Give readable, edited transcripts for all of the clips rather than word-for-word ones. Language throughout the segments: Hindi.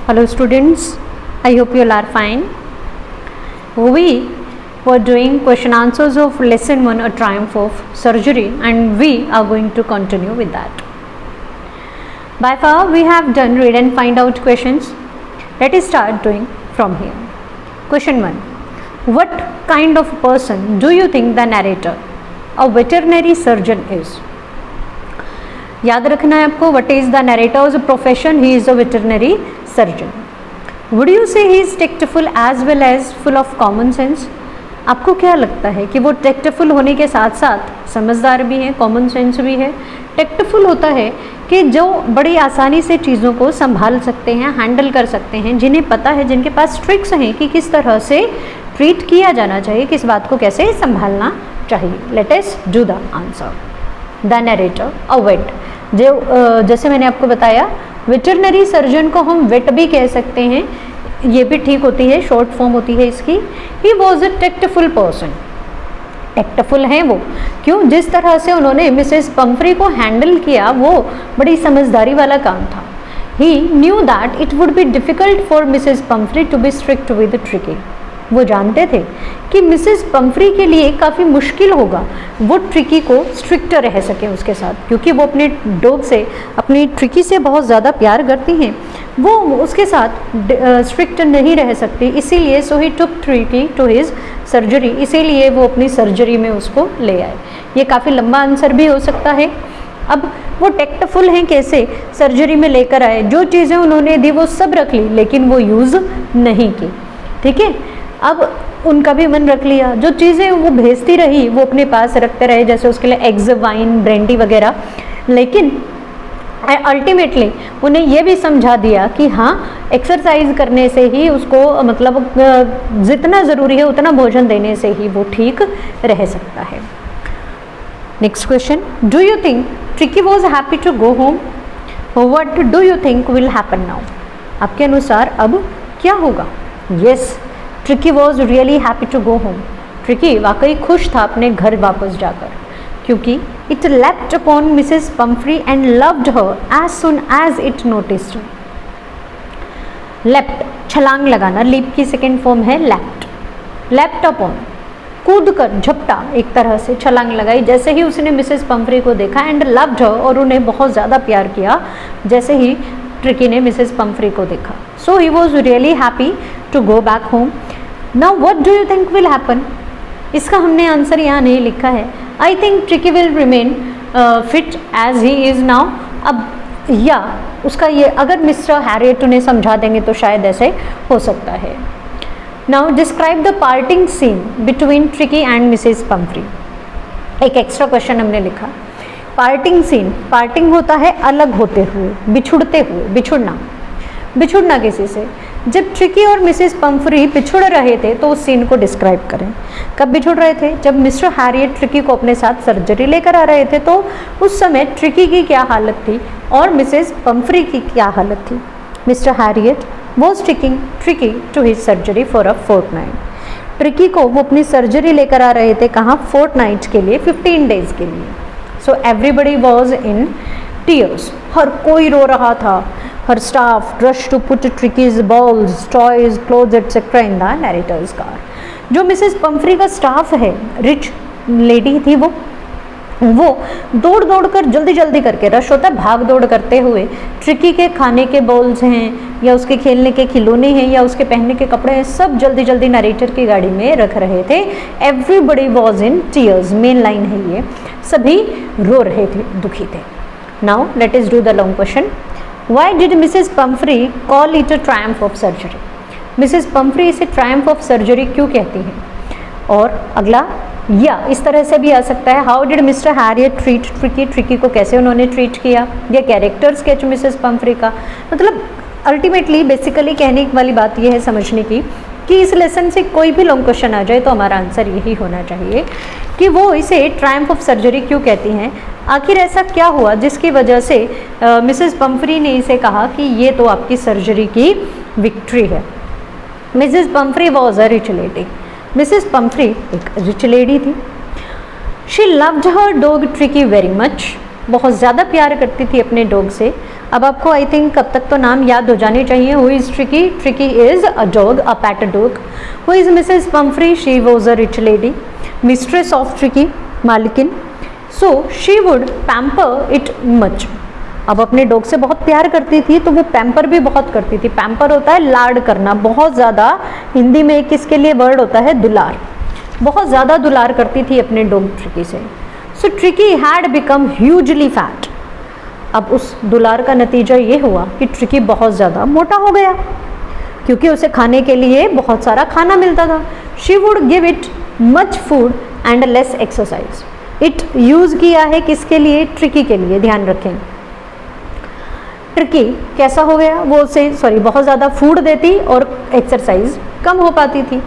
Hello students, I hope you all are fine. We were doing question answers of lesson 1, A Triumph of Surgery, and we are going to continue with that. By far we have done read and find out questions. Let us start doing from here. Question 1. What kind of person do you think the narrator, a veterinary surgeon, is? याद रखना है आपको. What is the narrator's profession? He is a veterinary surgeon. Would you say he is tactful as well as full of common sense? आपको क्या लगता है कि वो tactful होने के साथ साथ समझदार भी है, common sense भी है? tactful होता है कि जो बड़ी आसानी से चीज़ों को संभाल सकते हैं, हैंडल कर सकते हैं, जिन्हें पता है, जिनके पास ट्रिक्स हैं कि किस तरह से ट्रीट किया जाना चाहिए, किस बात को कैसे संभालना चाहिए. Let us do the answer. The narrator, a vet. जो जैसे मैंने आपको बताया, वेटरनरी सर्जन को हम वेट भी कह सकते हैं, ये भी ठीक होती है, शॉर्ट फॉर्म होती है इसकी. ही was a tactful person. Tactful हैं वो. क्यों? जिस तरह से उन्होंने मिसेस पंफ्री को हैंडल किया वो बड़ी समझदारी वाला काम था. He knew that it would be difficult for Mrs Pumphrey to be strict with Tricki. वो जानते थे कि मिसेस पंफ्री के लिए काफ़ी मुश्किल होगा वो ट्रिकी को स्ट्रिक्ट रह सके उसके साथ, क्योंकि वो अपने डॉग से, अपनी ट्रिकी से बहुत ज़्यादा प्यार करती हैं. वो उसके साथ स्ट्रिक्ट नहीं रह सकती, इसीलिए सो he took tricky to his surgery. इसीलिए वो अपनी सर्जरी में उसको ले आए. ये काफ़ी लंबा आंसर भी हो सकता है. अब वो टेक्टफुल हैं कैसे? सर्जरी में लेकर आए, जो चीज़ें उन्होंने दी वो सब रख ली, लेकिन वो यूज़ नहीं की. ठीक है. अब उनका भी मन रख लिया, जो चीज़ें वो भेजती रही वो अपने पास रखते रहे, जैसे उसके लिए एग्स, वाइन, ब्रेंडी वगैरह. लेकिन अल्टीमेटली उन्हें ये भी समझा दिया कि हाँ, एक्सरसाइज करने से ही उसको, मतलब जितना ज़रूरी है उतना भोजन देने से ही वो ठीक रह सकता है. Next question. Do you think Tricki was happy to go home? What do you think will happen now? आपके अनुसार अब क्या होगा? Yes, Tricki was really happy to go home. Tricki वाकई खुश था अपने घर वापस जाकर, क्योंकि it left upon Mrs Pumphrey and loved her as soon as it noticed. Left, छलांग लगाना, लीप की सेकेंड फॉर्म है लेफ्ट. लेफ्ट अपॉन, कूद कर, झपटा, एक तरह से छलांग लगाई जैसे ही उसने मिसेस पंफ्री को देखा. एंड लव्ड हर, और उन्हें बहुत ज़्यादा प्यार किया जैसे ही ट्रिकी ने मिसेस पंफ्री को देखा. So he was really happy to go back home. Now what do you think will happen? इसका हमने आंसर यहाँ नहीं लिखा है. I think Tricki will remain fit as he is now. अब या उसका ये, अगर मिस्टर हैरियट उन्हें समझा देंगे तो शायद ऐसे हो सकता है. Now describe the parting scene between Tricki and Mrs Pumphrey. एक एक्स्ट्रा क्वेश्चन हमने लिखा. पार्टिंग सीन, पार्टिंग होता है अलग होते हुए, बिछुड़ते हुए, बिछुड़ना. बिछुड़ना किसी से. जब ट्रिकी और मिसेस पंफ्री बिछुड़ रहे थे तो उस सीन को डिस्क्राइब करें. कब बिछुड़ रहे थे? जब मिस्टर हैरियट ट्रिकी को अपने साथ सर्जरी लेकर आ रहे थे, तो उस समय ट्रिकी की क्या हालत थी और मिसेस पंफ्री की क्या हालत थी. Mr Herriot was taking Tricki to his surgery for a fortnight. Tricki को वो अपनी सर्जरी लेकर आ रहे थे. कहाँ? फोर्टनाइट के लिए, 15 डेज के लिए. So everybody was in tears. हर कोई रो रहा था. Her staff rushed to put Tricky's balls, toys, clothes, etc. in the narrator's car. जो मिसेस पंफ्री का स्टाफ है, रिच लेडी थी वो दौड़ दौड़ कर, जल्दी जल्दी करके, रश होता है भाग दौड़ करते हुए, ट्रिकी के खाने के बॉल्स हैं या उसके खेलने के खिलौने हैं या उसके पहनने के कपड़े हैं, सब जल्दी जल्दी नरेटर की गाड़ी में रख रहे थे. Everybody was in tears. Main line है ये. सभी रो रहे थे, दुखी थे. Now let us do the long question. Why did Mrs. Pumphrey call it a triumph of surgery? Mrs. Pumphrey इसे triumph of surgery क्यों कहती हैं? और अगला, या इस तरह से भी आ सकता है. How did Mr. Harriet treat Tricky? Tricky को कैसे उन्होंने ट्रीट किया? या कैरेक्टर स्केच मिसेस पंफ्री का. मतलब अल्टीमेटली बेसिकली कहने वाली बात यह है समझने की कि इस लेसन से कोई भी लॉन्ग क्वेश्चन आ जाए तो हमारा आंसर यही होना चाहिए कि वो इसे ट्रायम्फ ऑफ सर्जरी क्यों कहती हैं. आखिर ऐसा क्या हुआ जिसकी वजह से मिसेस पंफ्री ने इसे कहा कि ये तो आपकी सर्जरी की विक्ट्री है. Mrs Pomfrey was a rich lady. Mrs Pumphrey एक रिच लेडी थी. She loved her dog tricky very much. बहुत ज़्यादा प्यार करती थी अपने डॉग से. अब आपको आई थिंक कब तक तो नाम याद हो जाने चाहिए. Who is Tricki? Tricki is a dog, a pet dog. Who is Mrs Pumphrey? She was a rich lady, mistress of Tricki, मालकिन. So she would pamper it much. अब अपने डॉग से बहुत प्यार करती थी तो वो पैम्पर भी बहुत करती थी. पैम्पर होता है लाड करना, बहुत ज़्यादा. हिंदी में एक इसके लिए वर्ड होता है दुलार. बहुत ज़्यादा दुलार करती थी अपने डॉग ट्रिकी से. So Tricki had become hugely fat. अब उस दुलार का नतीजा ये हुआ कि ट्रिकी बहुत ज़्यादा मोटा हो गया, क्योंकि उसे खाने के लिए बहुत सारा खाना मिलता था. She would give it much food and less exercise. It use किया है किसके लिए? ट्रिकी के लिए. ध्यान रखें, ट्रिकी कैसा हो गया? वो उसे बहुत ज़्यादा फूड देती और एक्सरसाइज कम हो पाती थी.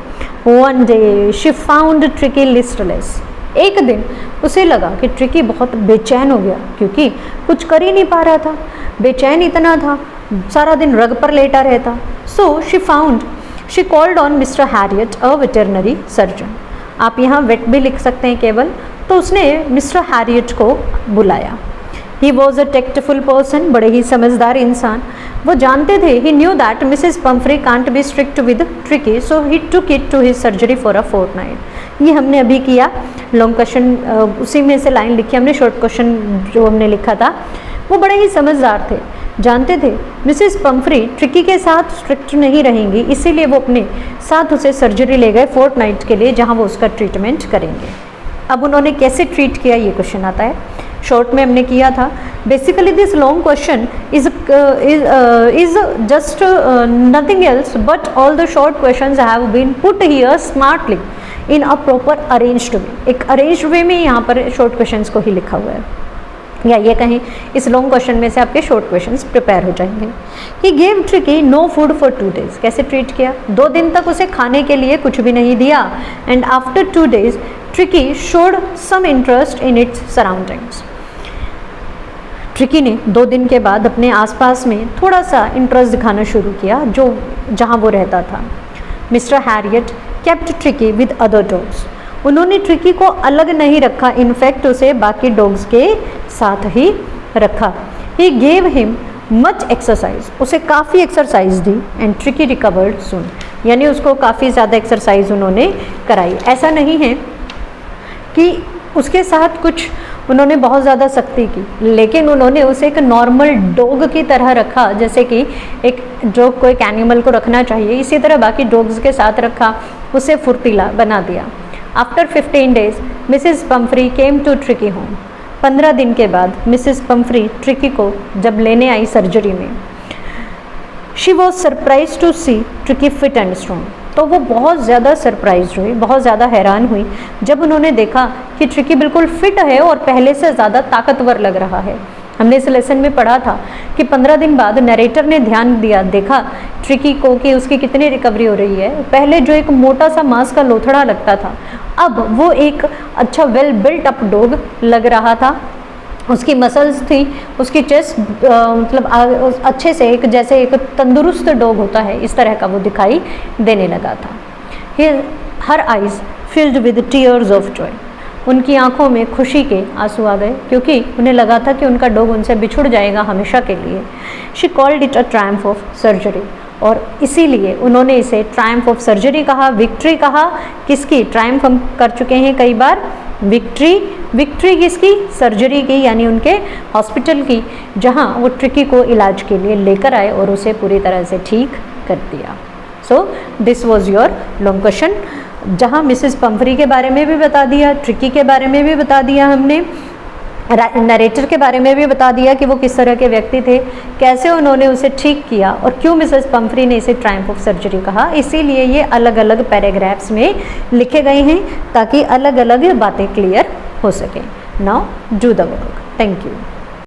One day she found tricky listless. एक दिन उसे लगा कि ट्रिकी बहुत बेचैन हो गया, क्योंकि कुछ कर ही नहीं पा रहा था. बेचैन इतना था, सारा दिन रग पर लेटा रहता. So she called on mister Harriet, a veterinary surgeon. आप यहाँ वेट भी लिख सकते हैं केवल. तो उसने मिस्टर हैरियट को बुलाया. He was a tactful person, बड़े ही समझदार इंसान. वो जानते थे, he knew that Mrs Pumphrey can't be strict with Tricki, so he took it to his surgery for a fortnight. ये हमने अभी किया. लॉन्ग क्वेश्चन उसी में से लाइन लिखी हमने. शॉर्ट क्वेश्चन जो हमने लिखा था, वो बड़े ही समझदार थे. जानते थे मिसेस पम्फ्री ट्रिकी के साथ स्ट्रिक्ट नहीं रहेंगी, इसीलिए वो अपने साथ उसे सर्जरी ले गए फोर्टनाइट के लिए, जहाँ वो उसका ट्रीटमेंट करेंगे. अब उन्होंने कैसे ट्रीट किया, ये क्वेश्चन आता है. शॉर्ट में हमने किया था. Basically this long question is just nothing else but all the short questions have been put here smartly in a proper arranged way. एक अरेंज्ड वे में यहाँ पर शॉर्ट क्वेश्चंस को ही लिखा हुआ है, या ये कहें इस लॉन्ग क्वेश्चन में से आपके शॉर्ट क्वेश्चंस प्रिपेयर हो जाएंगे. He gave Tricki no food for 2 days. कैसे ट्रीट किया? 2 दिन तक उसे खाने के लिए कुछ भी नहीं दिया. And after 2 days Tricki showed some interest in its surroundings. Tricki ने 2 दिन के बाद अपने आसपास में थोड़ा सा इंटरेस्ट दिखाना शुरू किया, जो जहाँ वो रहता था. Mister Harriet kept tricky with other dogs. उन्होंने ट्रिकी को अलग नहीं रखा, इनफैक्ट उसे बाकी डॉग्स के साथ ही रखा. He gave him much exercise. उसे काफ़ी एक्सरसाइज दी. And Tricki recovered soon. यानी उसको काफ़ी ज़्यादा एक्सरसाइज उन्होंने कराई. ऐसा नहीं है कि उसके साथ कुछ उन्होंने बहुत ज़्यादा सख्ती की, लेकिन उन्होंने उसे एक नॉर्मल डॉग की तरह रखा, जैसे कि एक डॉग को एक एनिमल को रखना चाहिए, इसी तरह बाकी डॉग्स के साथ रखा. उसे फुर्तीला बना दिया. After 15 days Mrs Pumphrey came to Tricki home. 15 दिन के बाद मिसेस पम्फ्री ट्रिकी को जब लेने आई सर्जरी में, she was surprise to see Tricki fit and strong. तो वो बहुत ज़्यादा सरप्राइज हुई, बहुत ज़्यादा हैरान हुई जब उन्होंने देखा कि ट्रिकी बिल्कुल फिट है और पहले से ज़्यादा ताकतवर लग रहा है. हमने इस लेसन में पढ़ा था कि 15 दिन बाद नरेटर ने ध्यान दिया, देखा ट्रिकी को कि उसकी कितनी रिकवरी हो रही है. पहले जो एक मोटा सा मांस का लोथड़ा लगता था, अब वो एक अच्छा वेल बिल्ट अप डॉग लग रहा था. उसकी मसल्स थी, उसकी चेस्ट मतलब अच्छे से एक जैसे एक तंदुरुस्त डॉग होता है, इस तरह का वो दिखाई देने लगा था. Her eyes filled with tears of Joy. उनकी आंखों में खुशी के आंसू आ गए, क्योंकि उन्हें लगा था कि उनका डॉग उनसे बिछुड़ जाएगा हमेशा के लिए. She called it a Triumph of surgery. और इसीलिए उन्होंने इसे ट्रायम्फ ऑफ सर्जरी कहा, विक्ट्री कहा. किसकी? ट्रायम्फ हम कर चुके हैं कई बार. विक्ट्री किसकी? सर्जरी की, यानी उनके हॉस्पिटल की, जहां वो ट्रिकी को इलाज के लिए लेकर आए और उसे पूरी तरह से ठीक कर दिया. So this was your long question, जहां मिसेस पम्फ्री के बारे में भी बता दिया, ट्रिकी के बारे में भी बता दिया हमने, नरेटर के बारे में भी बता दिया कि वो किस तरह के व्यक्ति थे, कैसे उन्होंने उसे ठीक किया और क्यों मिसेस पम्फ्री ने इसे ट्रायम्फ ऑफ सर्जरी कहा. इसीलिए ये अलग अलग पैराग्राफ्स में लिखे गए हैं ताकि अलग अलग बातें क्लियर हो सकें. Now do the work. Thank you.